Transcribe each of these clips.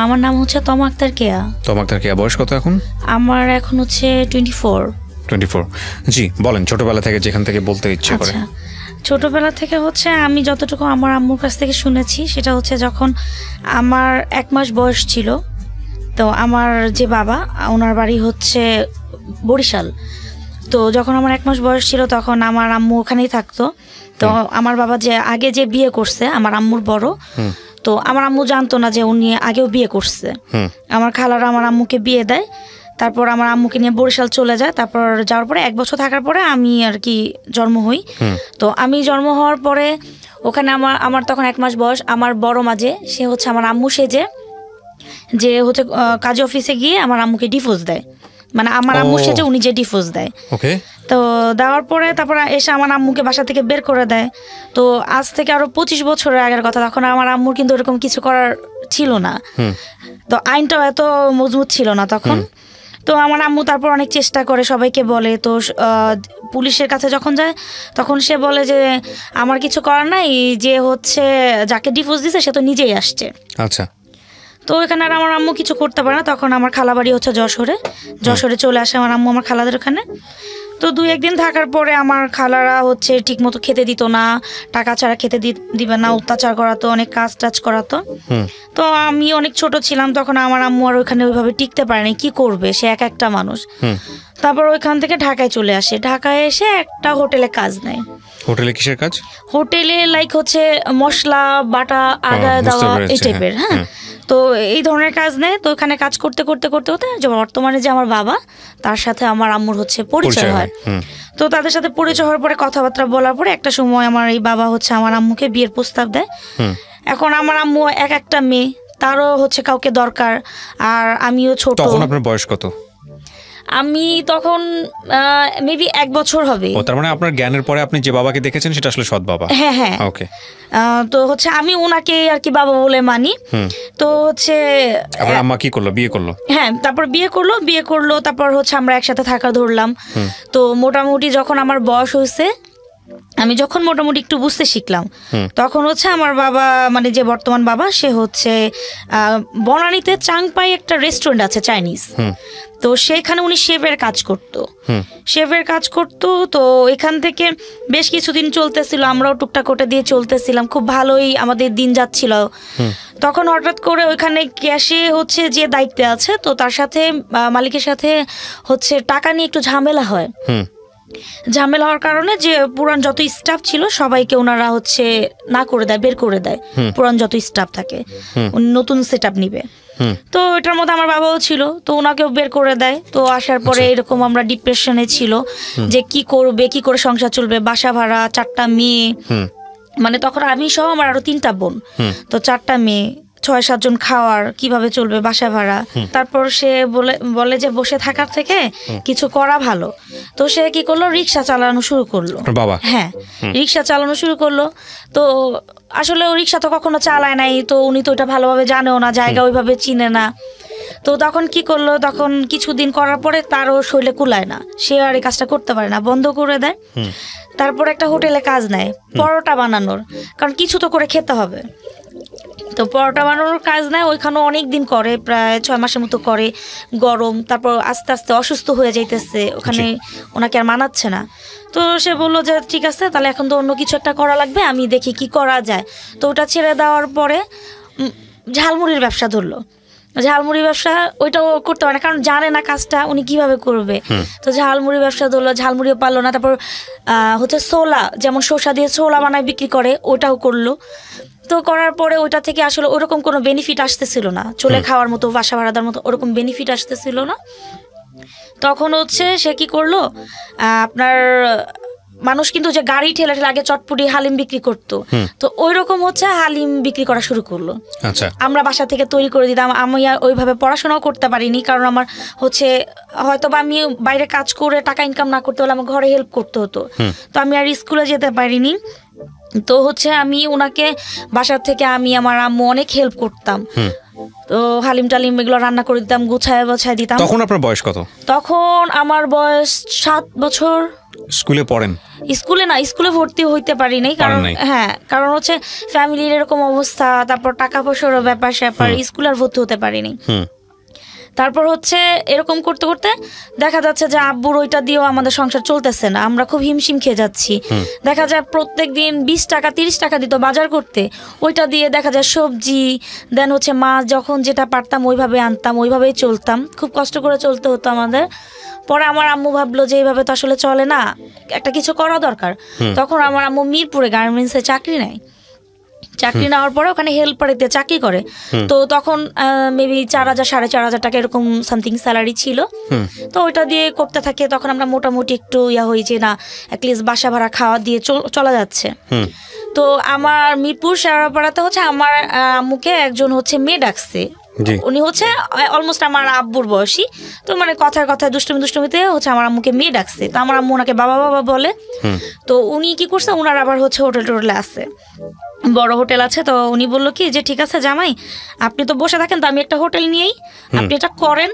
আমার নাম হচ্ছে তমা আক্তার কেয়া। তমা আক্তার কেয়া, বয়স কত এখন? আমার এখন হচ্ছে 24। জি বলেন, ছোটবেলা থেকে যেখান থেকে বলতে ইচ্ছে করে। ছোটবেলা থেকে হচ্ছে আমি যতটুকু আমার আম্মুর কাছ থেকে শুনেছি সেটা হচ্ছে যখন আমার 1 মাস বয়স ছিল, তো আমার যে বাবা ওনার বাড়ি হচ্ছে বরিশাল। তো যখন আমার 1 মাস বয়স ছিল তখন আমার আম্মু ওখানেই থাকতো। তো আমার বাবা যে আগে যে বিয়ে করছে আমার আম্মুর বড়, তো আমার আম্মু জানতো না যে উনি আগেও বিয়ে করছে। আমার খালারা আমার আম্মুকে বিয়ে দেয়, তারপর আমার আম্মুকে নিয়ে বরিশাল চলে যায়। তারপর যাওয়ার পরে 1 বছর থাকার পরে আমি আর কি জন্ম হই। তো আমি জন্ম হওয়ার পরে ওখানে আমার তখন 1 মাস বয়স। আমার বড় মাঝে সে হচ্ছে আমার আম্মু সেজে যে হচ্ছে কাজী অফিসে গিয়ে আমার আম্মুকে ডিভোর্স দেয়, মানে আমার আম্মু সেজে উনি যে ডিভোর্স দেয়। তো দেওয়ার পরে তারপর এসে আমার আম্মুকে বাসা থেকে বের করে দেয়। তো আজ থেকে আরো 25 বছরের আগের কথা, তখন আমার আম্মুর কিন্তু এরকম কিছু করার ছিল না, তো আইনটাও এত মজবুত ছিল না তখন। তো আমার আম্মু তারপর অনেক চেষ্টা করে, সবাইকে বলে। তো পুলিশের কাছে যখন যায় তখন সে বলে যে আমার কিছু করার নাই, যে হচ্ছে যাকে ডিভোর্স দিছে সে তো নিজেই আসছে। আচ্ছা। তো এখানে আর আমার আম্মু কিছু করতে পারে না। তখন আমার খালা বাড়ি হচ্ছে যশোরে চলে আসে আমার আম্মু আমার খালাদের ওখানে। তো 2-1 দিন থাকার পরে আমার খালারা হচ্ছে ঠিক মতো খেতে দিত না, টাকা ছাড়া খেতে দিবে না, অত্যাচার করাতো, অনেক কাজ টাজ করাতো। তো আমি অনেক ছোট ছিলাম তখন, আমার আম্মু আর ওইখানে ওইভাবে টিকতে পারেনি, কি করবে, সে একটা মানুষ। তারপর ওইখান থেকে ঢাকায় চলে আসে। ঢাকায় এসে একটা হোটেলে কাজ নেয়। হোটেলে কিসের কাজ? হোটেলে লাইক হচ্ছে মশলা বাটা, আদা দেওয়া, এই টাইপের। তো এই ধরনের কাজ নেয়। তো ওখানে কাজ করতে করতে করতে করতে বর্তমানে যে আমার বাবা তার সাথে আমার আম্মুর হচ্ছে পরিচয় হয়। তো তাদের সাথে পরিচয় হওয়ার পরে কথাবার্তা বলার পরে একটা সময় আমার এই বাবা হচ্ছে আমার আম্মুকে বিয়ের প্রস্তাব দেয়। এখন আমার আম্মু একটা মেয়ে, তারও হচ্ছে কাউকে দরকার, আর আমিও ছোট। তখন আপনার বয়স কত? আমি তখন মেবি 1 বছর হবে। তার মানে আপনার জ্ঞানের পরে আপনি যে বাবাকে দেখেছেন সেটা আসলে সৎ বাবা? হ্যাঁ। ওকে। তো হচ্ছে আমি ওনাকে আর কি বাবা বলে মানি। তো হচ্ছে আপনার আম্মা কি করলো? বিয়ে করলো? হ্যাঁ, তারপর বিয়ে করলো। তারপর হচ্ছে আমরা একসাথে থাকা ধরলাম। তো মোটামুটি যখন আমার বয়স হয়েছে, আমি যখন মোটামুটি একটু বুঝতে শিখলাম, তখন হচ্ছে আমার বাবা, মানে যে বর্তমান বাবা, সে হচ্ছে বনানীতে চাংপাই একটা রেস্টুরেন্ট আছে চাইনিজ, তো সেখানে উনি শেফের কাজ করতো। তো এখান থেকে বেশ কিছুদিন চলতেছিল, আমরাও টুকটাক ওটা দিয়ে চলতেছিলাম, খুব ভালোই আমাদের দিন যাচ্ছিল। তখন হঠাৎ করে ওইখানে ক্যাশে হচ্ছে যে দায়িত্বে আছে, তো তার সাথে মালিকের সাথে হচ্ছে টাকা নিয়ে একটু ঝামেলা হওয়ার কারণে যে পুরান যত স্টাফ ছিল সবাইকে ওনারা হচ্ছে না করে দেয়, বের করে দেয়। পুরান যত স্টাফ থাকে নতুন সেট আপ নিবে। তো এটার মধ্যে আমার বাবাও ছিল, তো ওনাকেও বের করে দেয়। তো আসার পরে এরকম আমরা ডিপ্রেশনে ছিল যে কি করে সংসার চলবে, বাসা ভাড়া, 4টা মেয়ে, মানে তখন আমি সহ আমার আরো 3টা বোন, তো 4টা মেয়ে, 6-7 জন খাওয়ার, কিভাবে চলবে, বাসা ভাড়া। তারপর সে বলে যে বসে থাকার থেকে কিছু করা ভালো। তো সে কি করলো, রিক্সা চালানো শুরু করলো। বাবা? হ্যাঁ, রিক্সা চালানো শুরু করলো। তো আসলে ও রিক্সা তো কখনো চালায় নাই, তো উনি তো ওটা ভালোভাবে জানেও না, জায়গা ওইভাবে চিনে না। তো তখন কি করলো, তখন কিছুদিন করার পরে তারও শরীরে কুলায় না, সে আর এই কাজটা করতে পারে না, বন্ধ করে দেয়। তারপর একটা হোটেলে কাজ নেয় পরোটা বানানোর, কারণ কিছু তো করে খেতে হবে। তো পরোটা বানানোর কাজ নেয়, ওইখানেও অনেক দিন করে, প্রায় 6 মাসের মতো করে, গরম। তারপর আস্তে আস্তে অসুস্থ হয়ে যাইতেছে, ওখানে ওনাকে আর মানাচ্ছে না। তো সে বললো যে ঠিক আছে, তাহলে এখন তো অন্য কিছু একটা করা লাগবে, আমি দেখি কি করা যায়। তো ওটা ছেড়ে দেওয়ার পরে ঝালমুড়ির ব্যবসা ধরলো। ঝালমুড়ি ব্যবসা ওইটাও করতে পারে না, কারণ জানে না কাজটা উনি কিভাবে করবে। তো ঝালমুড়ি ব্যবসা ধরলো, ঝালমুড়িও পারলো না। তারপর হচ্ছে ছোলা, যেমন শসা দিয়ে ছোলা বানায় বিক্রি করে, ওটাও করলো। তো করার পরে ওইটা থেকে আসলে ওরকম কোনো বেনিফিট আসতেছিল না, চলে খাওয়ার মতো, বাসা ভাড়াদার মতো ওরকম বেনিফিট আসতেছিল না। তখন হচ্ছে সে কি করলো, আপনার মানুষ কিন্তু যে গাড়ি ঠেলে আগে চটপটি হালিম বিক্রি করতো, তো ওই রকম হচ্ছে হালিম বিক্রি করা শুরু করলো। আচ্ছা। আমরা বাসা থেকে তৈরি করে দিতাম। আমি ওইভাবে পড়াশোনাও করতে পারিনি, কারণ আমার হচ্ছে হয়তো বা আমি বাইরে কাজ করে টাকা ইনকাম না করতে হলে আমার ঘরে হেল্প করতে হতো, তো আমি আর স্কুলে যেতে পারিনি। তো হচ্ছে আমি ওনাকে বাসার থেকে আমি আমার আম্মু অনেক হেল্প করতাম। তো হালিম টালিম এগুলো রান্না করে দিতাম, গুছায় দিতাম। তখন আপনার বয়স কত? তখন আমার বয়স 7 বছর। স্কুলে পড়েন? স্কুলে না, স্কুলে ভর্তি হইতে পারি নাই, কারণ কারণ হচ্ছে ফ্যামিলির এরকম অবস্থা, তারপর টাকা পয়সারও ব্যাপার স্যাপার, স্কুলে আর ভর্তি হতে পারিনি। তারপর হচ্ছে এরকম করতে করতে দেখা যাচ্ছে যে আব্বুর ওইটা দিয়েও আমাদের সংসার চলতেছে না, আমরা খুব হিমশিম খেয়ে যাচ্ছি। দেখা যায় প্রত্যেক দিন 20 টাকা 30 টাকা দিত বাজার করতে, ওইটা দিয়ে দেখা যায় সবজি, দেন হচ্ছে মাছ, যখন যেটা পারতাম ওইভাবে আনতাম, ওইভাবেই চলতাম, খুব কষ্ট করে চলতে হতো আমাদের। পরে আমার আম্মু ভাবলো যে এইভাবে তো আসলে চলে না, একটা কিছু করা দরকার। তখন আমার আম্মু মিরপুরে গার্মেন্টসে চাকরি নেয়, চাকরি নেওয়ার পরে ওখানে হেল্পারিতে চাকরি করে। তো তখন মেবি 4000 4,500 টাকা এরকম সামথিং স্যালারি ছিল। তো ওইটা দিয়ে করতে থাকে, তখন আমরা মোটামুটি একটু হই যে না অ্যাটলিস্ট বাসা ভাড়া খাওয়া দিয়ে চলা যাচ্ছে। তো আমার মিরপুর শেওড়াপাড়াতে হচ্ছে আমার আম্মুকে একজন হচ্ছে মেয়ে ডাকছে, উনি হচ্ছে অলমোস্ট আমার আব্বুর বয়সী। তো মানে কথায় কথায় দুষ্টুমিতে হচ্ছে আমার আম্মুকে মেয়ে ডাকছে, তো আমার আম্মু ওনাকে বাবা বাবা বলে। তো উনি কি করছে, ওনার আবার হচ্ছে হোটেল টোটেলে আছে, বড় হোটেল আছে। তো উনি বললো কি যে ঠিক আছে জামাই, আপনি তো বসে থাকেন, তো আমি একটা হোটেল নিয়েই, আপনি এটা করেন,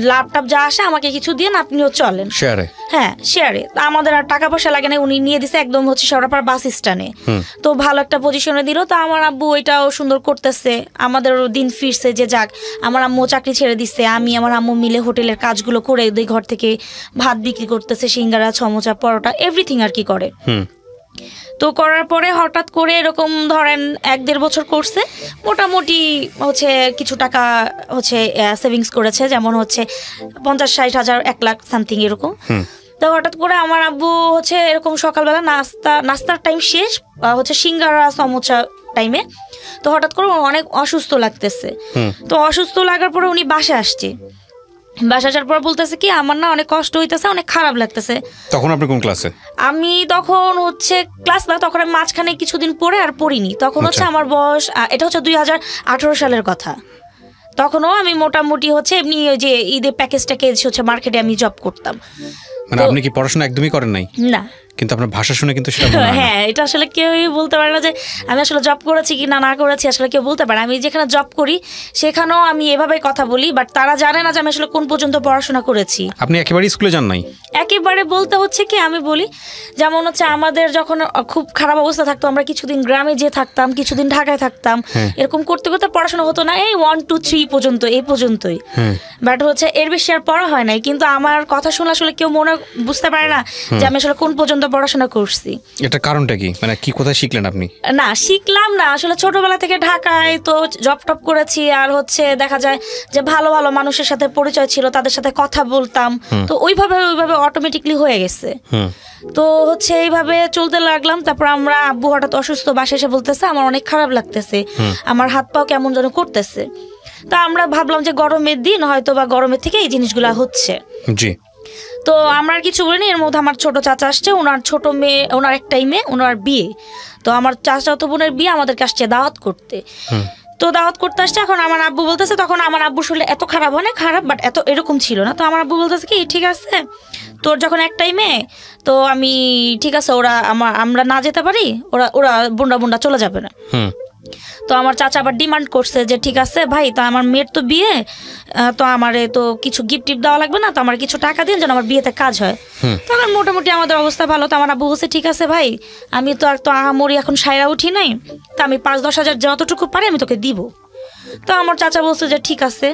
ল্যাপটপ যা আসে আমাকে কিছু দিয়ে আপনিও চলেন শেয়ারে। হ্যাঁ শেয়ারে, আমাদের আর টাকা পয়সা লাগে না, উনি নিয়ে দিছে একদম হচ্ছে শেওড়াপাড়া বাস স্ট্যান্ডে। তো ভালো একটা পজিশনে দিল। তো আমার আব্বু ওইটাও সুন্দর করতেছে, আমাদের দিন ফিরছে যে যাক, আমার আম্মু চাকরি ছেড়ে দিচ্ছে, আমি আমার আম্মু মিলে হোটেলের কাজগুলো করে দিই, ঘর থেকে ভাত বিক্রি করতেছে, সিঙ্গারা সমোচা পরোটা এভরিথিং আর কি করে। তো করার পরে হঠাৎ করে এরকম ধরেন 1-1.5 বছর করছে, মোটামুটি হচ্ছে কিছু টাকা হচ্ছে সেভিংস করেছে, যেমন হচ্ছে 50-60 হাজার 1 লাখ সামথিং এরকম। তো হঠাৎ করে আমার আব্বু হচ্ছে এরকম সকালবেলা নাস্তার টাইম শেষ, হচ্ছে সিঙ্গারা সমোচা টাইমে, তো হঠাৎ করে অনেক অসুস্থ লাগতেছে। তো অসুস্থ লাগার পরে উনি বাসায় আসছে, বাসা আসার পর বলতেছে কি আমার না অনেক কষ্ট হইতেছে, অনেক খারাপ লাগতেছে। তখন আপনি কোন ক্লাসে? আমি তখন হচ্ছে ক্লাস না, তখন আমি মাঝখানে কিছুদিন পরে আর পড়িনি। তখন হচ্ছে আমার বয়স, এটা হচ্ছে 2018 সালের কথা। তখনও আমি মোটামুটি হচ্ছে এমনি ওই যে ঈদের প্যাকেজ হচ্ছে মার্কেটে আমি জব করতাম। মানে আপনি কি পড়াশোনা একদমই করেন নাই? না, কিন্তু আপনার ভাষা শুনে কিন্তু সেটা মনে হয় না। হ্যাঁ, এটা আসলে কেউই বলতে পারে না যে আমি আসলে জব করেছি কি না করেছি, আসলে কেউ বলতে পারে। আমি যেখানে জব করি সেখানেও আমি এভাবে কথা বলি, বাট তারা জানে না যে আমি আসলে কোন পর্যন্ত পড়াশোনা করেছি। আপনি একেবারে স্কুলে যান নাই? একেবারে বলতে হচ্ছে কি, আমি বলি যেমন হচ্ছে আমাদের যখন খুব খারাপ অবস্থা থাকতো, আমরা কিছুদিন গ্রামে যেয়ে থাকতাম, কিছুদিন ঢাকায় থাকতাম, এরকম করতে করতে পড়াশোনা হতো না, এই 1 2 3 পর্যন্ত, এই পর্যন্তই। বাট হচ্ছে এর বেশি আর পড়া হয় নাই। কিন্তু আমার কথা শুনে আসলে কেউ মনে বুঝতে পারে না যে আমি আসলে কোন পর্যন্ত পড়াশোনা করছি। এটা কারণটা কি, মানে কি কোথায় শিখলেন আপনি? না, শিখলাম না আসলে, ছোটবেলা থেকে ঢাকায় তো জব টপ করেছি, আর হচ্ছে দেখা যায় যে ভালো ভালো মানুষের সাথে পরিচয় ছিল, তাদের সাথে কথা বলতাম, তো ওইভাবে অটোমেটিকলি হয়ে গেছে। তো হচ্ছে এইভাবে চলতে লাগলাম। তারপর আমরা আব্বু হঠাৎ অসুস্থ, বাসায় এসে বলতেছে আমার অনেক খারাপ লাগতেছে, আমার হাত পাও কেমন যেন করতেছে। তা আমরা ভাবলাম যে গরমের দিন হয়তো বা গরমের থেকে এই জিনিসগুলা হচ্ছে। জি। তো আমরা কিছু বলিনি। এর মধ্যে আমার ছোট চাচা আসছে, ওনার ছোট মেয়ে, ওনার একটাই মেয়ে, ওনার বিয়ে। তো আমার চাচাতো বোনের বিয়ে আমাদেরকে আসছে দাওয়াত করতে। তো দাওয়াত করতে আসছে, এখন আমার আব্বু বলতেছে, তখন আমার আব্বু শুনলে এত খারাপ, অনেক খারাপ, বাট এত এরকম ছিল না। তো আমার আব্বু বলতেছে কি ঠিক আছে, তোর যখন একটাই মেয়ে, তো আমি ঠিক আছে, আমরা না যেতে পারি, ওরা বুন্ডা চলে যাবে না। তো আমার চাচা আবার ডিমান্ড করছে যে ঠিক আছে ভাই, তো আমার মেয়ের তো বিয়ে, তো আমারে তো কিছু গিফট টিপ দেওয়া লাগবে না, তো আমার কিছু টাকা দিন যেন আমার বিয়েতে কাজ হয়। তখন মোটামুটি আমাদের অবস্থা ভালো। তো আমার আব্বু বলছে ঠিক আছে ভাই, আমি তো আর তো আহামরি এখন সাইরা উঠি নাই, তো আমি 5-10 হাজার যতটুকু পারি আমি তোকে দিব। তো আমার চাচা বলছে যে ঠিক আছে।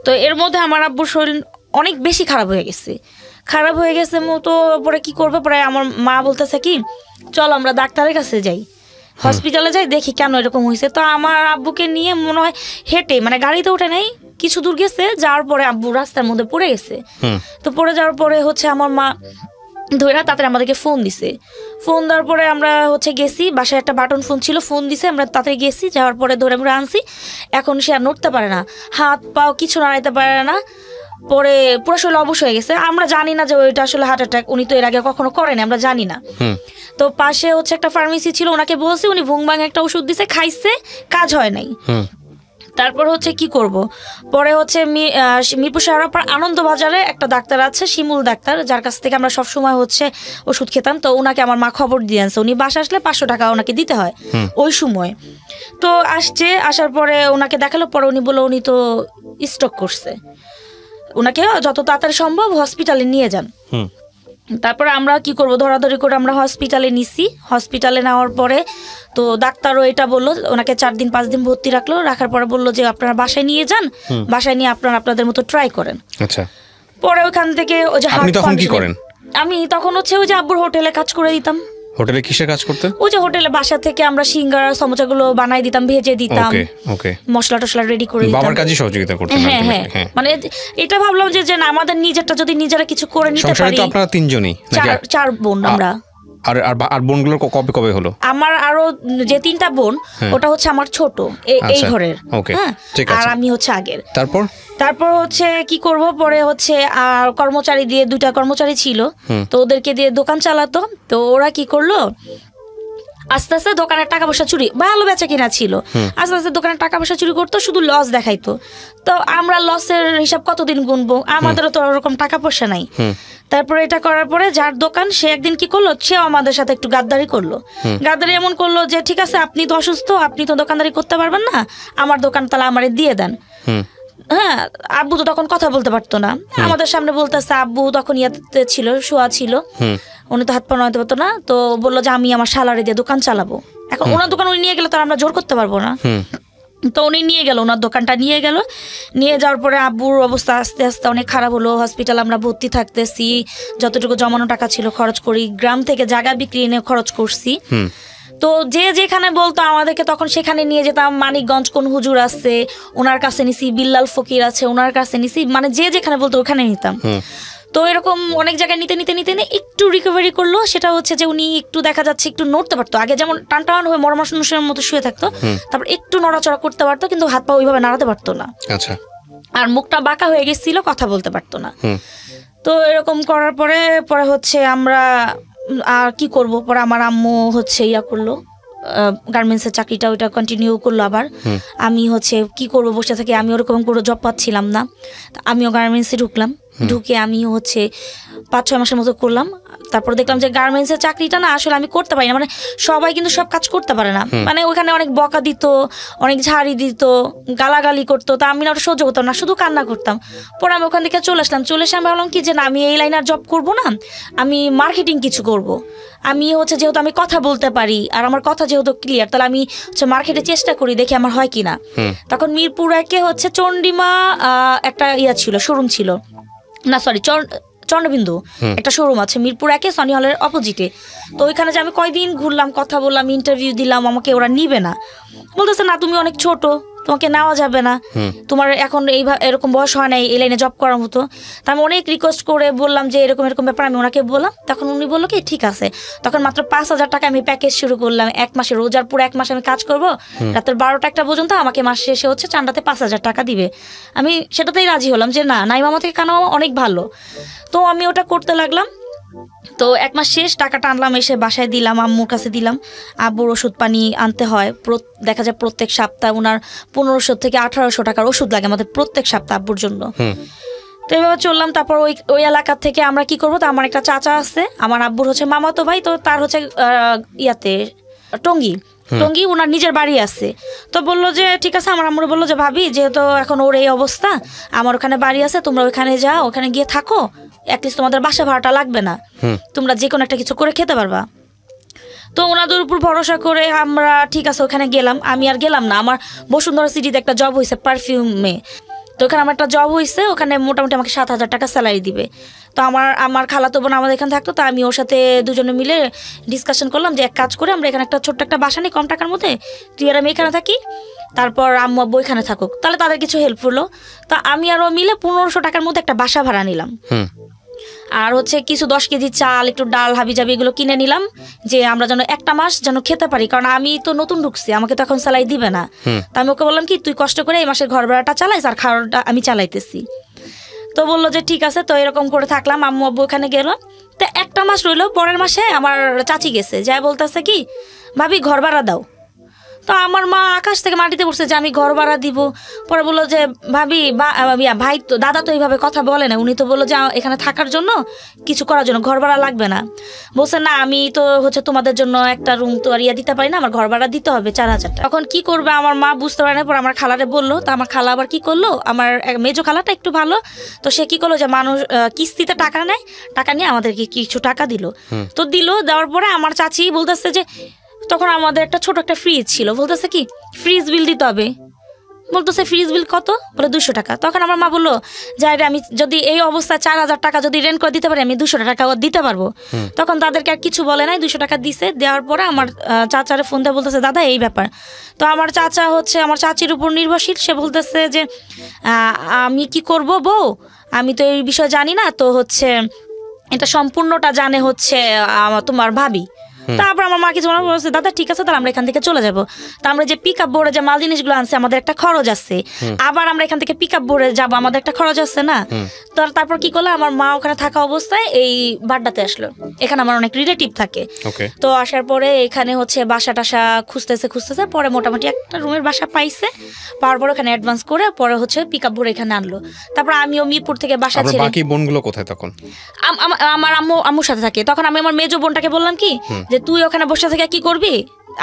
তো এর মধ্যে আমার আব্বুর শরীর অনেক বেশি খারাপ হয়ে গেছে মতো। পরে কি করবে, পরে আমার মা বলতেছে কি চলো আমরা ডাক্তারের কাছে যাই, হসপিটালে যাই, দেখি কেন এরকম হয়েছে। তো আমার আব্বুকে নিয়ে মনে হয় হেঁটে, মানে গাড়িতে উঠে নেই, কিছু দূর গেছে, যাওয়ার পরে আব্বু রাস্তার মধ্যে পড়ে গেছে। তো পড়ে যাওয়ার পরে হচ্ছে আমার মা ধরে তাড়াতাড়ি আমাদেরকে ফোন দিছে। ফোন দেওয়ার পরে আমরা হচ্ছে গেছি, বাসায় একটা বাটন ফোন ছিল, ফোন দিছে, আমরা তাড়াতাড়ি গেছি, যাওয়ার পরে ধরে আমরা আনছি। এখন সে আর নড়তে পারে না, হাত পাও কিছু নাড়াইতে পারে না, পরে পুরো শরীর অবশ হয়ে গেছে। আমরা জানি না যে ওইটা আসলে হার্ট অ্যাটাক, উনি তো এর আগে কখনো করেনি, আমরা জানি না। তো পাশে হচ্ছে একটা ফার্মেসি ছিল, ওনাকে বলছি, উনি ভুংবাং একটা ওষুধ দিছে, খাইছে, কাজ হয় নাই। তারপর হচ্ছে কি করব, পরে হচ্ছে মিরপুর শেওড়াপাড়া আনন্দবাজারে একটা ডাক্তার আছে, শিমুল ডাক্তার, যার কাছ থেকে আমরা সবসময় হচ্ছে ওষুধ খেতাম। তো ওনাকে আমার মা খবর দিয়ে আনছে, উনি বাসা আসলে 500 টাকা ওনাকে দিতে হয় ওই সময়। তো আসার পরে ওনাকে দেখালো, পরে উনি বললো উনি তো স্ট্রোক করছে, ওনাকে যত তাড়াতাড়ি সম্ভব হসপিটালে নিয়ে যান। তারপরে আমরা কি করব, ধরাধরি করে আমরা হসপিটালে নিছি। হসপিটালে নেওয়ার পরে তো ডাক্তারও এটা বললো, ওনাকে 4 দিন 5 দিন ভর্তি রাখলো। রাখার পরে বললো যে আপনারা বাসায় নিয়ে যান, বাসায় নিয়ে আপনারা আপনাদের মতো ট্রাই করেন। আচ্ছা, পরে ওখান থেকে ওই যে আপনি তখন কি করেন? আমি তখন হচ্ছে ওই যে আব্বুর হোটেলে কাজ করে দিতাম। হোটেলে কিসের কাজ করতেন? ওই যে হোটেলে বাসা থেকে আমরা সিঙ্গারা সমোসাগুলো বানাই দিতাম, ভেজে দিতাম, ওকে, মশলা টশলা রেডি করে দিতাম। বাবার কাজে সহযোগিতা করতেন? হ্যাঁ, মানে এটা ভাবলাম যে না আমাদের নিজেরটা যদি নিজেরা কিছু করে নিতে পারি। সংসারে তো আপনারা 3 জনই নাকি? 4 বোন আমরা। আর বোনগুলোর কবে কবে হলো? আমার আরো যে 3টা বোন, ওটা হচ্ছে আমার ছোট এই ঘরের। হ্যাঁ, আর আমি হচ্ছে আগের। তারপর হচ্ছে কি করব, পরে হচ্ছে আর কর্মচারী দিয়ে 2টা কর্মচারী ছিল, তো ওদেরকে দিয়ে দোকান চালাতো। তো ওরা কি করলো, আস্তে আস্তে দোকানের টাকা পয়সা চুরি, ভালো বেচা কিনা ছিল, আস্তে আস্তে দোকানের টাকা পয়সা চুরি করতো, শুধু লস দেখাইতো। তো আমরা লসের হিসাব কতদিন গুনবো, আমাদেরও তো ওরকম টাকা পয়সা নাই। তারপরে এটা করার পরে যার দোকান, সে একদিন কি করলো, সেও আমাদের সাথে একটু গাদ্দারি করলো। গাদ্দারি এমন করলো যে ঠিক আছে আপনি তো অসুস্থ, আপনি তো দোকানদারি করতে পারবেন না, আমার দোকান তাহলে আমারে দিয়ে দেন। হ্যাঁ, আব্বু তো তখন কথা বলতে পারতো না, আমাদের সামনে বলতেছে। আব্বু তখন ইয়াতে ছিল, শোয়া ছিল, উনি তো হাত পা নাড়াতে পারতো না। তো বললো যে আমি আমার শালারে দিয়ে দোকান চালাবো। এখন ওনার দোকান উনি নিয়ে গেলে তো আমরা জোর করতে পারবো না। তো উনি নিয়ে গেল, ওনার দোকানটা নিয়ে গেল। নিয়ে যাওয়ার পরে আব্বুর অবস্থা আস্তে আস্তে অনেক খারাপ হলো। হসপিটাল আমরা ভর্তি থাকতেছি, যতটুকু জমানো টাকা ছিল খরচ করি, গ্রাম থেকে জায়গা বিক্রি এনে খরচ করছি। তো যে যেখানে বলতো আমাদেরকে তখন সেখানে নিয়ে যেতাম। মানিকগঞ্জ কোন হুজুর আছে ওনার কাছে নিছি, বিল্লাল ফকির আছে ওনার কাছে নিছি, মানে যে যেখানে বলতো ওখানে নিতাম। তো এরকম অনেক জায়গায় নিতে নিতে নিতে একটু রিকভারি করলো। সেটা হচ্ছে যে উনি একটু দেখা যাচ্ছে একটু নড়তে পারতো, আগে যেমন টান টান হয়ে মরমানুষের মতো শুয়ে থাকতো, তারপর একটু নড়াচড়া করতে পারতো, কিন্তু হাত পা ওইভাবে নাড়াতে পারতো না। আচ্ছা, আর মুখটা বাঁকা হয়ে গেছিল, কথা বলতে পারতো না। তো এরকম করার পরে পরে হচ্ছে আমরা আর কি করব, পরে আমার আম্মু হচ্ছে ইয়া করলো, গার্মেন্টসের চাকরিটা ওইটা কন্টিনিউ করলো। আবার আমি হচ্ছে কি করব, বসে থেকে আমি ওরকম কোনো জব পাচ্ছিলাম না। আমিও গার্মেন্টসে ঢুকলাম। ঢুকে আমি হচ্ছে 5-6 মাসের মতো করলাম। তারপর দেখলাম যে গার্মেন্টসের চাকরিটা না আসলে আমি করতে পারি না, মানে সবাই কিন্তু সব কাজ করতে পারে না। মানে ওখানে অনেক বকা দিত, অনেক ঝাড়ি দিত, গালাগালি করতো, তা আমি না ওটা সহ্য করতাম না, শুধু কান্না করতাম। পরে আমি ওখান থেকে চলে আসলাম। চলে এসে আমি ভাবলাম কি যে না, আমি এই লাইনে আর জব করবো না, আমি মার্কেটিং কিছু করব। আমি হচ্ছে যেহেতু আমি কথা বলতে পারি আর আমার কথা যেহেতু ক্লিয়ার, তাহলে আমি হচ্ছে মার্কেটে চেষ্টা করি, দেখি আমার হয় কিনা। তখন মিরপুর একে হচ্ছে চন্ডিমা একটা ইয়া ছিল, শোরুম ছিল না, সরি চন্দ্রবিন্দু একটা শোরুম আছে মিরপুর একে, সনি হলের অপোজিটে। তো ওইখানে যে আমি কয়দিন ঘুরলাম, কথা বললাম, ইন্টারভিউ দিলাম, আমাকে ওরা নিবে না। বলতেছে না তুমি অনেক ছোট, তোমাকে নেওয়া যাবে না, তোমার এখন এরকম বয়স হয় না এই লাইনে জব করার মতো। তা আমি অনেক রিকোয়েস্ট করে বললাম যে এরকম এরকম ব্যাপার, আমি ওনাকে বললাম। তখন উনি বললো কি ঠিক আছে। তখন মাত্র 5,000 টাকা আমি প্যাকেজ শুরু করলাম। 1 মাসে, রোজার পুরো 1 মাস আমি কাজ করবো, রাতের 12টা-1টা পর্যন্ত আমাকে মাস শেষে হচ্ছে চান্দাতে 5,000 টাকা দিবে। আমি সেটাতেই রাজি হলাম যে না, নাইমামা থেকে কানা অনেক ভালো। তো আমি ওটা করতে লাগলাম। তো 1 মাস শেষ, টাকাটা আনলাম, এসে বাসায় দিলাম, আম্মুর কাছে দিলাম। আব্বুর ওষুধ পানি আনতে হয়, দেখা যায় প্রত্যেক সপ্তাহে ওনার 1500 থেকে 1800 টাকার ওষুধ লাগে আমাদের প্রত্যেক সপ্তাহে আব্বুর জন্য। তো এভাবে চললাম। তারপর ওই এলাকা থেকে আমরা কি করবো, তো আমার একটা চাচা আছে, আমার আব্বুর হচ্ছে মামাতো ভাই, তো তার হচ্ছে ইয়াতে টঙ্গী ওনার নিজের বাড়ি আছে। তো বললো যে ঠিক আছে, আমার আম্মুরে বললো যে ভাবি যেহেতু এখন ওর এই অবস্থা, আমার ওখানে বাড়ি আছে, তোমরা ওখানে যাও, ওখানে গিয়ে থাকো, অ্যাটলিস্ট তোমাদের বাসা ভাড়াটা লাগবে না, তোমরা যে কোনো একটা কিছু করে খেতে পারবা। তো ওনাদের উপর ভরসা করে আমরা ঠিক আছে ওখানে গেলাম। আমি আর গেলাম না, আমার বসুন্ধরা সিটিতে একটা জব হয়েছে পারফিউমে। তো ওখানে আমার একটা জব হয়েছে, ওখানে মোটামুটি আমাকে 7,000 টাকা স্যালারি দিবে। তো আমার খালাতো বোন আমাদের এখানে থাকতো, তো আমি ওর সাথে দুজনে মিলে ডিসকাশন করলাম যে এক কাজ করে আমরা এখানে একটা ছোট্ট একটা বাসা নিই কম টাকার মধ্যে, তুই আর আমি এখানে থাকি, তারপর আম্মু আব্বু এখানে থাকুক, তাহলে তাদের কিছু হেল্প হলো। তো আমি আর ও মিলে 1500 টাকার মধ্যে একটা বাসা ভাড়া নিলাম। আর হচ্ছে কিছু 10 কেজি চাল, একটু ডাল, হাবিজাবি এগুলো কিনে নিলাম, যে আমরা যেন একটা মাস যেন খেতে পারি, কারণ আমি তো নতুন ঢুকছি, আমাকে তো এখন স্যালারি দিবে না। তা আমি ওকে বললাম কি তুই কষ্ট করে এই মাসের ঘর ভাড়াটা চালাইস আর খাওয়াটা আমি চালাইতেছি। তো বললো যে ঠিক আছে। তো এরকম করে থাকলাম, আম্মু আব্বু ওখানে গেল। তো একটা মাস রইলো, পরের মাসে আমার চাচি গেছে, যাই বলতেছে কি ভাবি ঘর ভাড়া দাও। তো আমার মা আকাশ থেকে মাটিতে পড়ছে যে আমি ঘর ভাড়া দিব। পরে বললো যে ভাবি ভাই তো দাদা তো এইভাবে কথা বলে না, উনি তো বললো যে এখানে থাকার জন্য কিছু করার জন্য, ঘর ভাড়া লাগবে না। বলছে না আমি তো হচ্ছে তোমাদের জন্য একটা রুম তো আর দিতে পারি না, আমার ঘর ভাড়া দিতে হবে 4,000 টাকা। তখন কি করবে আমার মা বুঝতে পারে না। পর আমার খালারে বললো, তো আমার খালা আবার কি করলো, আমার মেজো খালাটা একটু ভালো, তো সে কি করলো যে মানুষ কিস্তিতে টাকা নেয়, টাকা নিয়ে আমাদেরকে কিছু টাকা দিল। তো দেওয়ার পরে আমার চাচি বলতেছে যে তখন আমাদের একটা ছোট একটা ফ্রিজ ছিল, বলতেছে কি ফ্রিজ বিল দিতে হবে। বলতেছে ফ্রিজ বিল কত, বলে 200 টাকা। তখন আমার মা বললো যে আমি যদি এই অবস্থায় 4,000 টাকা যদি রেন্ট করে দিতে পারি আমি 200 টাকা দিতে পারবো। তখন তাদেরকে আর কিছু বলে নাই, 200 টাকা দিছে। দেওয়ার পরে আমার চাচারে ফোন দিয়ে বলতেছে দাদা এই ব্যাপার। তো আমার চাচা হচ্ছে আমার চাচির উপর নির্ভরশীল, সে বলতেছে যে আমি কি করব বউ, আমি তো এই বিষয়ে জানি না, তো হচ্ছে এটা সম্পূর্ণটা জানে হচ্ছে তোমার ভাবি। তারপর আমার মা কিছু বলছে দাদা ঠিক আছে তাহলে আমরা এখান থেকে চলে যাবো। তা আমরা যে পিক আপ বোর্ডে যে মাল জিনিসগুলো আনছে আমাদের একটা খরচ আছে, আবার আমরা এখান থেকে পিক আপ বোর্ডে যাবো, আমাদের একটা খরচ আছে না। তারপর কি করলো, আমার মা ওখানে থাকা অবস্থায় এই বাড্ডাতে আসলো। এখানে আমার অনেক রিলেটিভ থাকে। তো আসার পরে এখানে হচ্ছে বাসা টাসা খুঁজতেছে পরে মোটামুটি একটা রুমের বাসা পাইছে। পাওয়ার পর ওখানে অ্যাডভান্স করে পরে হচ্ছে পিক আপ বোর্ডে এখানে আনলো। তারপর আমিও মিরপুর থেকে বাসা ছেড়ে, বাকি বোনগুলো কোথায় তখন? আমার আম্মুর সাথে থাকে। তখন আমি আমার মেজো বোনটাকে বললাম কি যে তুই ওখানে বসে থেকে কি করবি,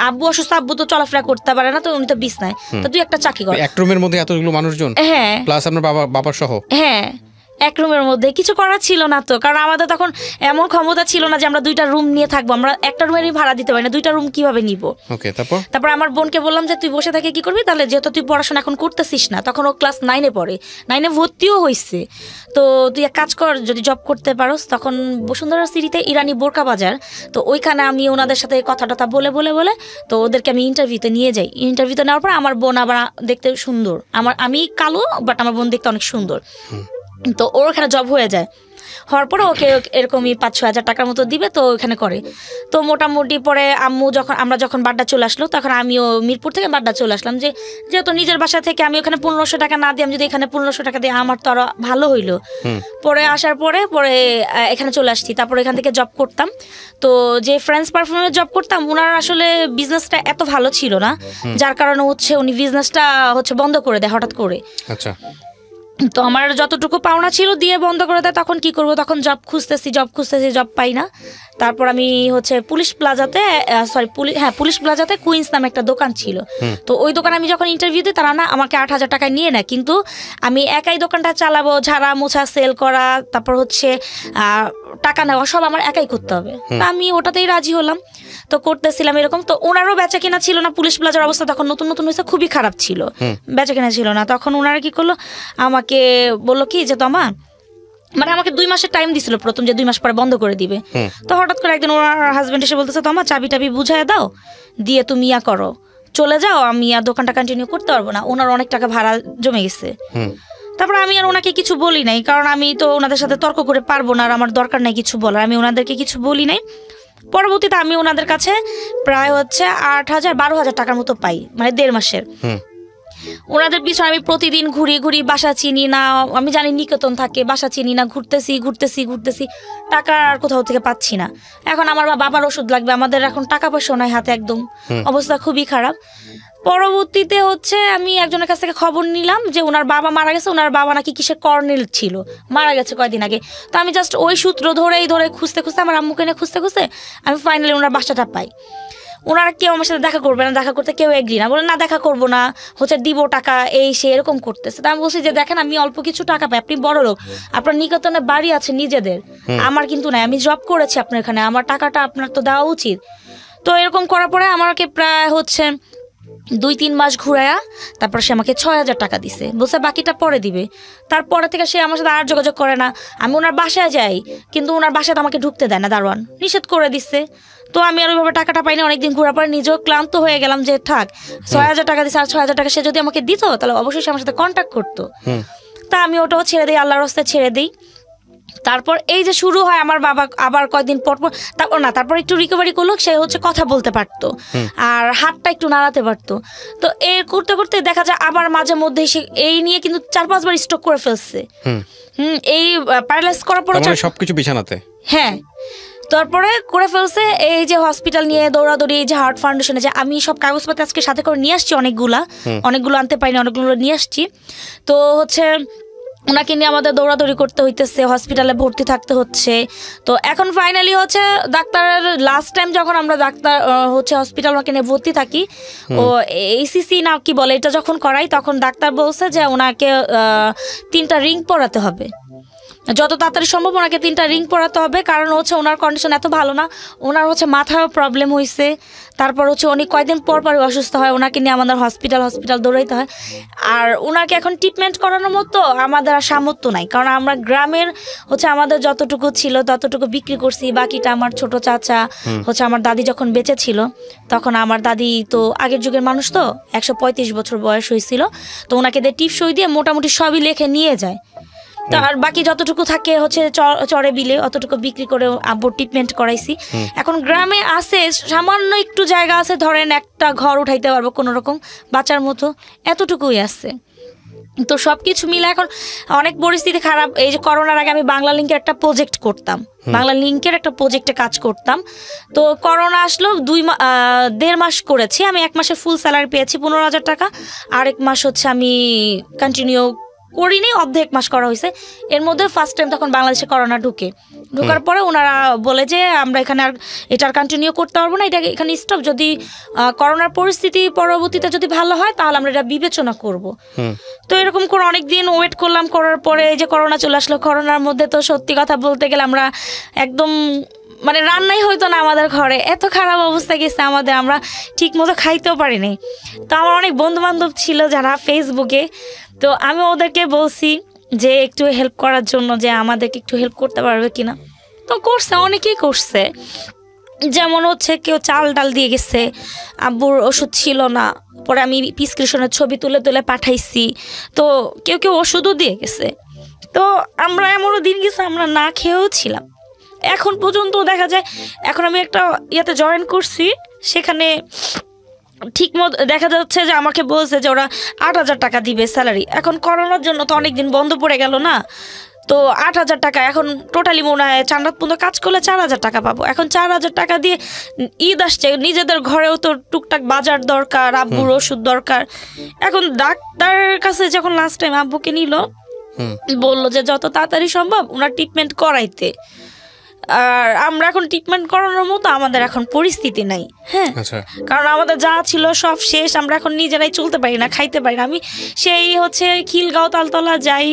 আব্বু অসুস্থ, আব্বু তো চলাফেরা করতে পারে না, তো উনি তো বিছনায়, তো তুই একটা চাকরি কর। এক রুমের মধ্যে এতগুলো মানুষজন, হ্যাঁ প্লাস আপনার বাবার সহ, হ্যাঁ এক রুমের মধ্যে কিছু করার ছিল না তো, কারণ আমাদের তখন এমন ক্ষমতা ছিল না যে আমরা 2টা রুম নিয়ে থাকবো, আমরা একটা রুমেরই ভাড়া দিতে পারি না, 2টা রুম কিভাবে নিব। ওকে, তারপর আমার বোনকে বললাম যে তুই বসে থেকে কি করবি, তাহলে যেহেতু তুই পড়াশোনা এখন করতেছিস না, তখন ও ক্লাস 9-এ পড়ে, 9-এ ভর্তিও হয়েছে, তো তুই এক কাজ কর যদি জব করতে পারোস। তখন বসুন্ধরা সিটিতে ইরানি বোরকা বাজার, তো ওইখানে আমি ওনাদের সাথে কথা বলে তো ওদেরকে আমি ইন্টারভিউতে নিয়ে যাই। ইন্টারভিউতে নেওয়ার পর আমার বোন আবার দেখতে সুন্দর, আমি কালো বাট আমার বোন দেখতে অনেক সুন্দর, তো ওর ওখানে জব হয়ে যায়। হওয়ার পরে ওকে এরকমই 5-6 হাজার টাকার মতো দিবে, তো ওখানে করে। তো মোটামুটি পরে আমরা যখন বাড্ডা চলে আসলো, তখন আমিও মিরপুর থেকে বাড্ডা চলে আসলাম, যেহেতু নিজের বাসা থেকে আমি ওখানে 1500 টাকা না দিই, আমি যদি এখানে 1500 টাকা দিই আমার তো আরো ভালো হইলো। পরে আসার পরে এখানে চলে আসছি। তারপরে এখান থেকে জব করতাম, তো যে ফ্রেন্ডস পারফিউমে জব করতাম ওনার আসলে বিজনেসটা এত ভালো ছিল না, যার কারণে হচ্ছে উনি বিজনেসটা হচ্ছে বন্ধ করে দেয় হঠাৎ করে। আচ্ছা, তো আমার যতটুকু পাওনা ছিল দিয়ে বন্ধ করে দেয়। তখন কি করব, তখন জব খুঁজতেছি জব পাই না। তারপর আমি হচ্ছে পুলিশ প্লাজাতে কুইন্স নামে একটা দোকান ছিল, তো ওই দোকানে আমি যখন ইন্টারভিউ দিই তারা না আমাকে 8,000 টাকায় নিয়ে নেয়, কিন্তু আমি একাই দোকানটা চালাবো, ঝাড়া মোছা সেল করা, তারপর হচ্ছে টাকা নেওয়া সব আমার একাই করতে হবে। তা আমি ওটাতেই রাজি হলাম, তো করতেছিলাম এরকম। তো ওনারও বেচা কিনা ছিল না, পুলিশ প্লাজার অবস্থা তখন নতুন হয়েছে, খুবই খারাপ ছিল, বেচা কিনা ছিল না। তখন ওনারা কি করলো, আমাকে বললো কি যে তোমা আমাকে 2 মাসের টাইম দিছিল প্রথম, যে 2 মাস পরে বন্ধ করে দিবে। তো হঠাৎ করে একদিন ওনার হাজবেন্ড এসে বলতেছে তোমার চাবি টাবি বুঝায় দাও, দিয়ে তুমি করো, চলে যাও, আমি আর দোকানটা কন্টিনিউ করতে পারবো না, ওনার অনেক টাকা ভাড়া জমে গেছে। তারপর আমি আর ওনাকে কিছু বলি নাই, কারণ আমি তো ওনাদের সাথে তর্ক করে পারবো না, আর আমার দরকার নাই কিছু বলার, আমি ওনাদেরকে কিছু বলি নাই। পরবর্তীতে আমি ওনাদের কাছে প্রায় হচ্ছে 8,000-12,000 টাকার মতো পাই, 1.5 মাসের। ওনাদের পিছনে আমি প্রতিদিন ঘুরি, বাসা চিনি না, আমি জানি নিকেতন থাকে, বাসা চিনি না, ঘুরতেছি, টাকা আর কোথাও থেকে পাচ্ছি না। এখন আমার বাবার ওষুধ লাগবে, আমাদের এখন টাকা পয়সা নাই হাতে, একদম অবস্থা খুবই খারাপ। পরবর্তীতে হচ্ছে আমি একজনের কাছ থেকে খবর নিলাম যে ওনার বাবা মারা গেছে, ওনার বাবা নাকি কিসের কর্নেল ছিল, মারা গেছে কয়েকদিন আগে। তো আমি জাস্ট ওই সূত্র ধরে খুঁজতে আমার আম্মুকে নিয়ে খুঁজতে আমি ফাইনালি ওনার বাসাটা পাই। ওনারা কেউ আমার সাথে দেখা করবে না, দেখা করতে কেউ এগ্রি না, বলে না দেখা করবো না, হচ্ছে দিব টাকা, এই সে এরকম করতেছে। তা আমি বলছি যে দেখেন আমি অল্প কিছু টাকা পাই, আপনি বড় লোক, আপনার নিকেতনে বাড়ি আছে নিজেদের, আমার কিন্তু নাই, আমি জব করেছি আপনার এখানে, আমার টাকাটা আপনার তো দেওয়া উচিত। তো এরকম করার পরে আমাকে প্রায় হচ্ছে 2-3 মাস ঘুরায়া তারপর সে আমাকে 6,000 টাকা দিছে, বলছে বাকিটা পরে দিবে। তারপরে থেকে সে আমার সাথে আর যোগাযোগ করে না। আমি ওনার বাসায় যাই, কিন্তু ওনার বাসায় আমাকে ঢুকতে দেয় না, দারোয়ান নিষেধ করে দিচ্ছে। তো আমি আর ওইভাবে টাকাটা পাইনি, অনেকদিন ঘোরার পরে নিজেও ক্লান্ত হয়ে গেলাম যে থাক, 6,000 টাকা দিচ্ছে, আর 6,000 টাকা সে যদি আমাকে দিত তাহলে অবশ্যই সে আমার সাথে কন্ট্যাক্ট করতো। তা আমি ওটাও ছেড়ে দিই, আল্লাহর রাস্তায় ছেড়ে দিই। তারপর এই যে শুরু হয় আমার বাবা আবার কয়েকদিন পর তারপর একটু রিকভারি করলো, সে হচ্ছে কথা বলতে পারতো আর হাতটা একটু নাড়াতে পারতো। তো এই করতে করতে দেখা যায় আবার মাঝে মধ্যে সে এই নিয়ে কিন্তু 4-5 বার স্ট্রোক করে ফেলছে। এই প্যারালাইজ করার পর সবকিছু বিছানাতে, হ্যাঁ তারপরে করে ফেলছে এই যে হসপিটাল নিয়ে দৌড়াদৌড়ি, এই যে হার্ট ফাউন্ডেশনে যে আমি সব কাগজপত্র আজকে সাথে করে নিয়ে আসছি, অনেকগুলো আনতে পারিনি, অনেকগুলো নিয়ে আসছি। তো হচ্ছে ওনাকে নিয়ে আমাদের দৌড়াদৌড়ি করতে হইতেছে, হসপিটালে ভর্তি থাকতে হচ্ছে। তো এখন ফাইনালি হচ্ছে ডাক্তার লাস্ট টাইম যখন আমরা ডাক্তার হচ্ছে হসপিটাল ওনাকে নিয়ে ভর্তি থাকি, ও এইসিসি না কি বলে এটা যখন করাই, তখন ডাক্তার বলছে যে ওনাকে 3টা রিং পরাতে হবে, যত তাড়াতাড়ি সম্ভব ওনাকে 3টা রিং পরাতে হবে। কারণ হচ্ছে ওনার কন্ডিশন এত ভালো না, ওনার হচ্ছে মাথায়ও প্রবলেম হয়েছে, তারপর হচ্ছে উনি কয়েকদিন পর পরই অসুস্থ হয়, ওনাকে নিয়ে আমাদের হসপিটাল দৌড়াইতে হয়। আর ওনাকে এখন ট্রিটমেন্ট করানোর মতো আমাদের আর সামর্থ্য নাই, কারণ আমরা গ্রামের হচ্ছে আমাদের যতটুকু ছিল ততটুকু বিক্রি করছি, বাকিটা আমার ছোট চাচা হচ্ছে আমার দাদি যখন বেঁচে ছিল, তখন আমার দাদি তো আগের যুগের মানুষ, তো 135 বছর বয়স হয়েছিল, তো ওনাকে দিয়ে টিপ সই দিয়ে মোটামুটি সবই লেখে নিয়ে যায়। তো আর বাকি যতটুকু থাকে হচ্ছে চরে বিলে অতটুকু বিক্রি করে আব্বুর ট্রিটমেন্ট করাইছি। এখন গ্রামে আছে সামান্য একটু জায়গা আছে, ধরেন একটা ঘর উঠাইতে পারবো কোনো রকম বাঁচার মতো, এতটুকুই আছে। তো সব কিছু মিলে এখন অনেক পরিস্থিতি খারাপ। এই যে করোনার আগে আমি বাংলা লিঙ্কের একটা প্রজেক্ট করতাম, বাংলা লিঙ্কের একটা প্রজেক্টে কাজ করতাম। তো করোনা আসলো, 1.5 মাস করেছি আমি, 1 মাসে ফুল স্যালারি পেয়েছি 15,000 টাকা, আরেক মাস হচ্ছে আমি কন্টিনিউ করিনি, অর্ধেক মাস করা হয়েছে। এর মধ্যে ফার্স্ট টাইম তখন বাংলাদেশে করোনা ঢুকার পরে ওনারা বলে যে আমরা এখানে আর এটা কন্টিনিউ করতে পারবো না, এটা এখানে স্টপ, যদি করোনার পরিস্থিতি পরবর্তীতে যদি ভালো হয় তাহলে আমরা এটা বিবেচনা করব। তো এরকম করে অনেক দিন ওয়েট করলাম, করার পরে এই যে করোনা চলে আসলো। করোনার মধ্যে তো সত্যি কথা বলতে গেলে আমরা একদম মানে রান্নাই হইতো না আমাদের ঘরে, এত খারাপ অবস্থা গেছে আমাদের, আমরা ঠিক মতো খাইতেও পারিনি। তো আমার অনেক বন্ধু বান্ধব ছিল যারা ফেসবুকে, তো আমি ওদেরকে বলছি যে একটু হেল্প করার জন্য, যে আমাদেরকে একটু হেল্প করতে পারবে কিনা। তো করছে, অনেকেই করছে। যেমন হচ্ছে কেউ চাল ডাল দিয়ে গেছে, আব্বুর ওষুধ ছিল না, পরে আমি প্রেসক্রিপশনের ছবি তুলে তুলে পাঠাইছি। তো কেউ ওষুধও দিয়ে গেছে। তো আমরা এমনও দিন গেছে আমরা না খেয়েও ছিলাম। এখন পর্যন্ত দেখা যায়, এখন আমি একটা ইয়াতে জয়েন করছি, সেখানে ঠিক মতো দেখা যাচ্ছে যে আমাকে বলছে যে ওরা 8,000 টাকা দিবে স্যালারি। এখন করোনার জন্য তো অনেক দিন বন্ধ পড়ে গেল না, তো 8,000 টাকা এখন টোটালি মনে হয় 4 রাত পর্যন্ত কাজ করলে 4,000 টাকা পাবো। এখন 4,000 টাকা দিয়ে ঈদ আসছে, নিজেদের ঘরেও তো টুকটাক বাজার দরকার, আব্বুর ওষুধ দরকার। এখন ডাক্তারের কাছে যখন লাস্ট টাইম আব্বুকে নিল, বললো যে যত তাড়াতাড়ি সম্ভব ওনার ট্রিটমেন্ট করাইতে। আর আমরা এখন ট্রিটমেন্ট করানোর মতো আমাদের এখন পরিস্থিতি নাই। হ্যাঁ, কারণ আমাদের যা ছিল সব শেষ, আমরা এখন নিজেরাই চলতে পারি না, খাইতে পারি না। আমি সেই হচ্ছে খিলগাঁও তালতলা যাই,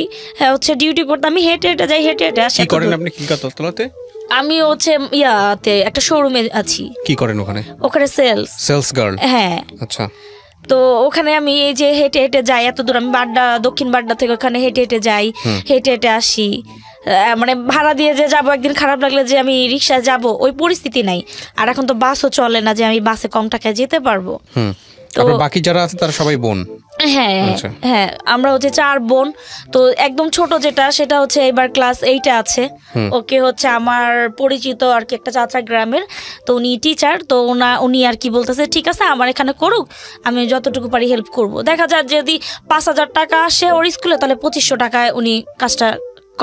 হচ্ছে ডিউটি করতে, আমি হেঁটে হেঁটে যাই, হেঁটে হেঁটে আসি। কি করেন আপনি খিলগাঁও তালতলাতে? আমি হচ্ছে ইয়াতে একটা শোরুমে আছি। কি করেন ওখানে? ওখানে সেলস গার্ল। হ্যাঁ, আচ্ছা। তো ওখানে আমি এই যে হেঁটে হেঁটে যাই এত দূর, আমি দক্ষিণ বাড্ডা থেকে ওখানে হেঁটে হেঁটে যাই, হেঁটে হেঁটে আসি। মানে ভাড়া দিয়ে যে যাবো, একদিন খারাপ লাগলে যে আমি রিক্সায় যাব, ওই পরিস্থিতি নাই। আর এখন তো বাসও চলে না যে আমি বাসে কম টাকায় যেতে পারবো। তো বাকি যারা আছে তারা সবাই বোন? হ্যাঁ হ্যাঁ, আমরা হচ্ছে 4 বোন। তো একদম ছোট যেটা, সেটা হচ্ছে এবার ক্লাস 8-এ আছে। ওকে হচ্ছে আমার পরিচিত আর কি একটা চাচা গ্রামের, তো উনি টিচার। তো উনি আর কি বলতেছে ঠিক আছে আমার এখানে করুক, আমি যতটুকু পারি হেল্প করব। দেখা যায় যদি 5,000 টাকা আসে ওর স্কুলে, তাহলে 2,500 টাকায় উনি কাজটা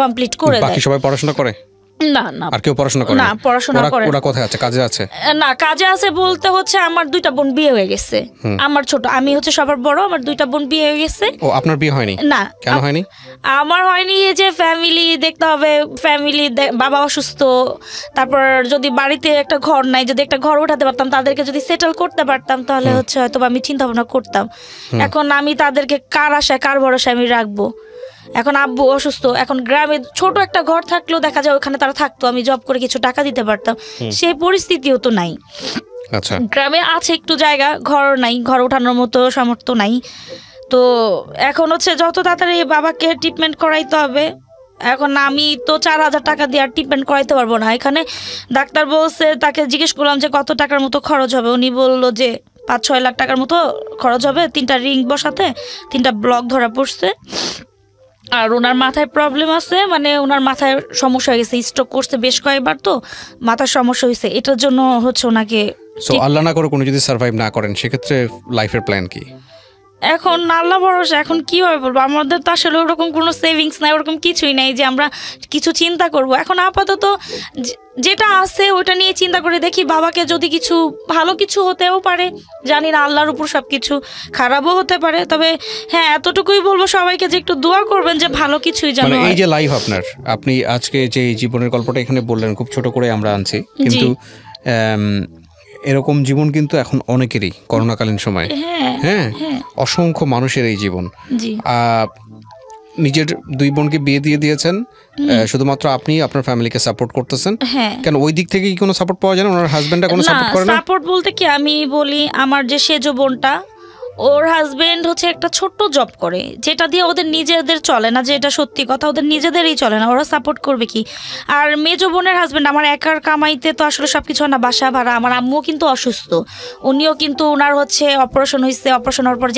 কমপ্লিট করে দেয়। বাকি সবাই পড়াশোনা করে? না না, আর কেউ পড়াশোনা করে না? পড়াশোনা করে। ওরা কোথায় আছে? কাজে আছে? না, কাজে আছে বলতে হচ্ছে আমার 2টা বোন বিয়ে হয়ে গেছে। আমার ছোট, আমি হচ্ছে সবার বড়, আমার 2টা বোন বিয়ে হয়ে গেছে। ও, আপনার বিয়ে হয়নি? না। কেন হয়নি? আমার হয়নি এই যে ফ্যামিলি দেখতে হবে, ফ্যামিলি, বাবা অসুস্থ, তারপর যদি বাড়িতে একটা ঘর নাই, যদি একটা ঘর উঠাতে পারতাম, তাদেরকে যদি সেটেল করতে পারতাম, তাহলে হচ্ছে হয়তো আমি চিন্তা ভাবনা করতাম। এখন আমি তাদেরকে কার আশায় কার ভরসায় আমি রাখবো? এখন আব্বু অসুস্থ, এখন গ্রামে ছোট একটা ঘর থাকলেও দেখা যায় ওখানে তারা থাকতো, আমি জব করে কিছু টাকা দিতে পারতাম, সেই পরিস্থিতিও তো নাই। আচ্ছা, গ্রামে আছে একটু জায়গা, ঘর নাই, ঘর ওঠানোর মতো সামর্থ্য নাই। তো এখন হচ্ছে যত তাড়াতাড়ি বাবাকে ট্রিটমেন্ট করাইতে হবে। এখন আমি তো 4,000 টাকা দিয়ে আর ট্রিটমেন্ট করাইতে পারবো না। এখানে ডাক্তার বলছে, তাকে জিজ্ঞেস করলাম যে কত টাকার মতো খরচ হবে, উনি বললো যে 5-6 লাখ টাকার মতো খরচ হবে। 3টা রিং বসাতে 3টা ব্লক ধরা পড়ছে। আর ওনার মাথায় প্রবলেম আছে, মানে ওনার মাথায় সমস্যা হয়ে গেছে, স্ট্রোক করছে বেশ কয়েকবার, তো মাথার সমস্যা হয়েছে, এটার জন্য হচ্ছে ওনাকে। সো আল্লাহ না করে কোনো যদি সার্ভাইভ না করেন, সেক্ষেত্রে লাইফের প্ল্যান কি? এখন আল্লাহ ভরসা, এখন কিভাবে বলবো, আমাদের তো আসলে ওরকম কোনো সেভিংস নাই, ওরকম কিছুই নাই যে আমরা কিছু চিন্তা করব। এখন আপাতত যেটা আছে ওটা নিয়ে চিন্তা করে দেখি, বাবাকে যদি কিছু ভালো কিছু হতেও পারে, জানি না, আল্লাহর উপর সব কিছু, খারাপও হতে পারে। তবে হ্যাঁ, এতটুকুই বলবো সবাইকে যে একটু দোয়া করবেন যে ভালো কিছুই যেন মানে হয়। এই যে লাইফ আপনার, আপনি আজকে যে জীবনের গল্পটা এখানে বললেন খুব ছোট করে আমরা আনছি, কিন্তু এরকম জীবন কিন্তু এখন অনেকেরই করোনাকালীন সময়ে, হ্যাঁ, অসংখ্য মানুষের এই জীবন। জি, নিজের 2 বোনকে বিয়ে দিয়ে দিয়েছেন, শুধুমাত্র আপনি আপনার ফ্যামিলিকে সাপোর্ট করতেছেন। হ্যাঁ, কেন ওই দিক থেকে কি কোনো সাপোর্ট পাওয়া যায় না? ওনার হাজবেন্ডটা কোনো সাপোর্ট করে না? সাপোর্ট বলতে কি, আমি বলি আমার যে সেজো বোনটা, ওর হাজবেন্ড হচ্ছে একটা ছোট্ট জব করে, যেটা দিয়ে ওদের নিজেদের চলে না, যে এটা সত্যি কথা, ওদের নিজেদেরই চলে না, ওরা সাপোর্ট করবে কি? আর মেজো বোনের হাজবেন্ড আমার একার কামাইতে তো আসলে সব কিছু হয় না, বাসা ভাড়া, আমার আম্মুও কিন্তু অসুস্থ, উনিও কিন্তু, ওনার হচ্ছে অপারেশন হয়েছে, অপারেশন হওয়ার পর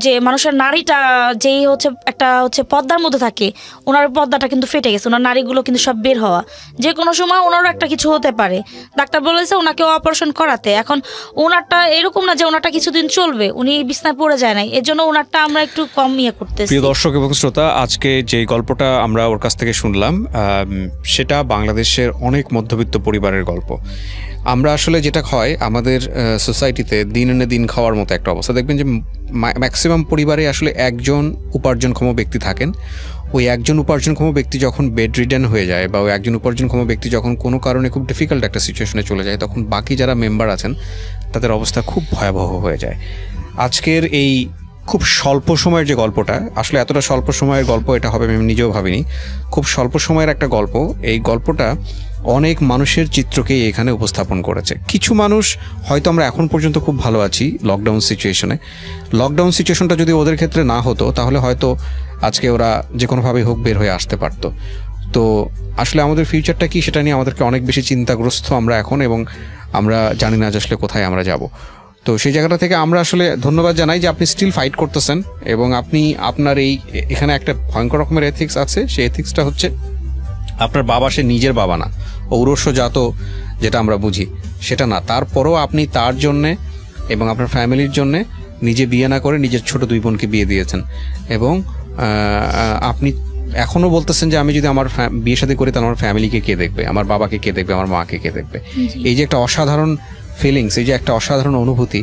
যে মানুষের নাড়িটা যেই হচ্ছে একটা হচ্ছে পর্দার মধ্যে থাকে, ওনার পর্দাটা কিন্তু ফেটে গেছে, ওনার নাড়িগুলো কিন্তু সব বের হওয়া, যে কোনো সময় ওনারও একটা কিছু হতে পারে। ডাক্তার বলেছে ওনাকে অপারেশন করাতে। এখন ওনারটা এরকম না যে ওনারটা কিছুদিন চলবে, উনি বিছনায় পড়ে যায় নাই, এর জন্য ওনারটা আমরা একটু কম করতেছি। প্রিয় দর্শক এবং শ্রোতা, আজকে যে গল্পটা আমরা ওর কাছ থেকে শুনলাম, সেটা বাংলাদেশের অনেক মধ্যবিত্ত পরিবারের গল্প। আমরা আসলে যেটা হয় আমাদের সোসাইটিতে, দিন এনে দিন খাওয়ার মতো একটা অবস্থা। দেখবেন যে ম্যাক্সিমাম পরিবারে আসলে একজন উপার্জনক্ষম ব্যক্তি থাকেন। ওই একজন উপার্জনক্ষম ব্যক্তি যখন বেড রিডেন হয়ে যায়, বা ওই একজন উপার্জনক্ষম ব্যক্তি যখন কোনো কারণে খুব ডিফিকাল্ট একটা সিচুয়েশনে চলে যায়, তখন বাকি যারা মেম্বার আছেন তাদের অবস্থা খুব ভয়াবহ হয়ে যায়। আজকের এই খুব স্বল্প সময়ের যে গল্পটা, আসলে এতটা স্বল্প সময়ের গল্প এটা হবে আমি নিজেও ভাবিনি। খুব স্বল্প সময়ের একটা গল্প, এই গল্পটা অনেক মানুষের চিত্রকেই এখানে উপস্থাপন করেছে। কিছু মানুষ হয়তো আমরা এখন পর্যন্ত খুব ভালো আছি লকডাউন সিচুয়েশনে। লকডাউন সিচুয়েশনটা যদি ওদের ক্ষেত্রে না হতো, তাহলে হয়তো আজকে ওরা যে কোনোভাবেই হোক বের হয়ে আসতে পারতো। তো আসলে আমাদের ফিউচারটা কি, সেটা নিয়ে আমাদেরকে অনেক বেশি চিন্তাগ্রস্ত আমরা এখন, এবং আমরা জানি না যে আসলে কোথায় আমরা যাব। তো সেই জায়গাটা থেকে আমরা আসলে ধন্যবাদ জানাই যে আপনি স্টিল ফাইট করতেছেন, এবং আপনি আপনার এখানে একটা ভয়ঙ্কর রকমের এথিক্স আছে। সেই এথিক্সটা হচ্ছে আপনার বাবা সে নিজের বাবা না, ঔরস্যজাত যেটা আমরা বুঝি সেটা না। তারপরেও আপনি তার জন্যে এবং আপনার ফ্যামিলির জন্যে নিজে বিয়ে না করে নিজের ছোট 2 বোনকে বিয়ে দিয়েছেন, এবং আপনি এখনও বলতেছেন যে আমি যদি আমার বিয়ে শাদী করি তাহলে আমার ফ্যামিলিকে কে দেখবে, আমার বাবাকে কে দেখবে, আমার মাকে কে দেখবে। এই যে একটা অসাধারণ ফিলিংস, এই যে একটা অসাধারণ অনুভূতি,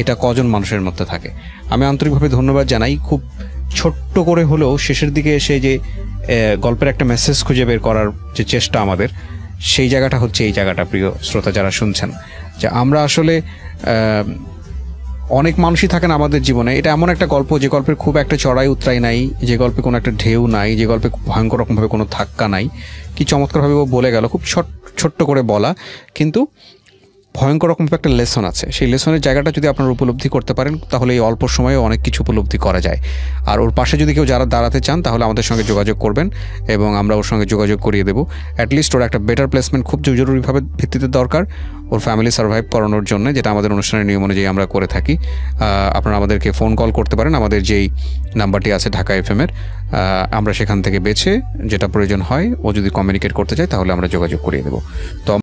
এটা কজন মানুষের মধ্যে থাকে। আমি আন্তরিকভাবে ধন্যবাদ জানাই। খুব ছোট্ট করে হলেও শেষের দিকে এসে যে গল্পের একটা মেসেজ খুঁজে বের করার যে চেষ্টা আমাদের, সেই জায়গাটা হচ্ছে এই জায়গাটা। প্রিয় শ্রোতা যারা শুনছেন, যে আমরা আসলে অনেক মানুষই থাকেন আমাদের জীবনে। এটা এমন একটা গল্প যে গল্পের খুব একটা চড়াই উতরাই নাই, যে গল্পে কোনো একটা ঢেউ নাই, যে গল্পে ভয়ঙ্কর রকমভাবে কোনো ধাক্কা নাই। কি চমৎকারভাবে ও বলে গেল, খুব ছোট্ট করে বলা, কিন্তু ভয়ঙ্কর রকম একটা লেসন আছে। সেই লেসনের জায়গাটা যদি আপনারা উপলব্ধি করতে পারেন, তাহলে এই অল্প সময়ে অনেক কিছু উপলব্ধি করা যায়। আর ওর পাশে যদি কেউ যারা দাঁড়াতে চান, তাহলে আমাদের সঙ্গে যোগাযোগ করবেন, এবং আমরা ওর সঙ্গে যোগাযোগ করিয়ে দেবো। অ্যাটলিস্ট ওর একটা বেটার প্লেসমেন্ট খুব জরুরিভাবে ভিত্তিতে দরকার ওর ফ্যামিলি সার্ভাইভ করানোর জন্য, যেটা আমাদের অনুষ্ঠানের নিয়ম অনুযায়ী আমরা করে থাকি। আপনারা আমাদেরকে ফোন কল করতে পারেন, আমাদের যেই নাম্বারটি আছে ঢাকা FM-এর, আমরা সেখান থেকে বেছে যেটা প্রয়োজন হয় ও যদি কমিউনিকেট করতে চাই তাহলে আমরা যোগাযোগ করিয়ে দেবো। তো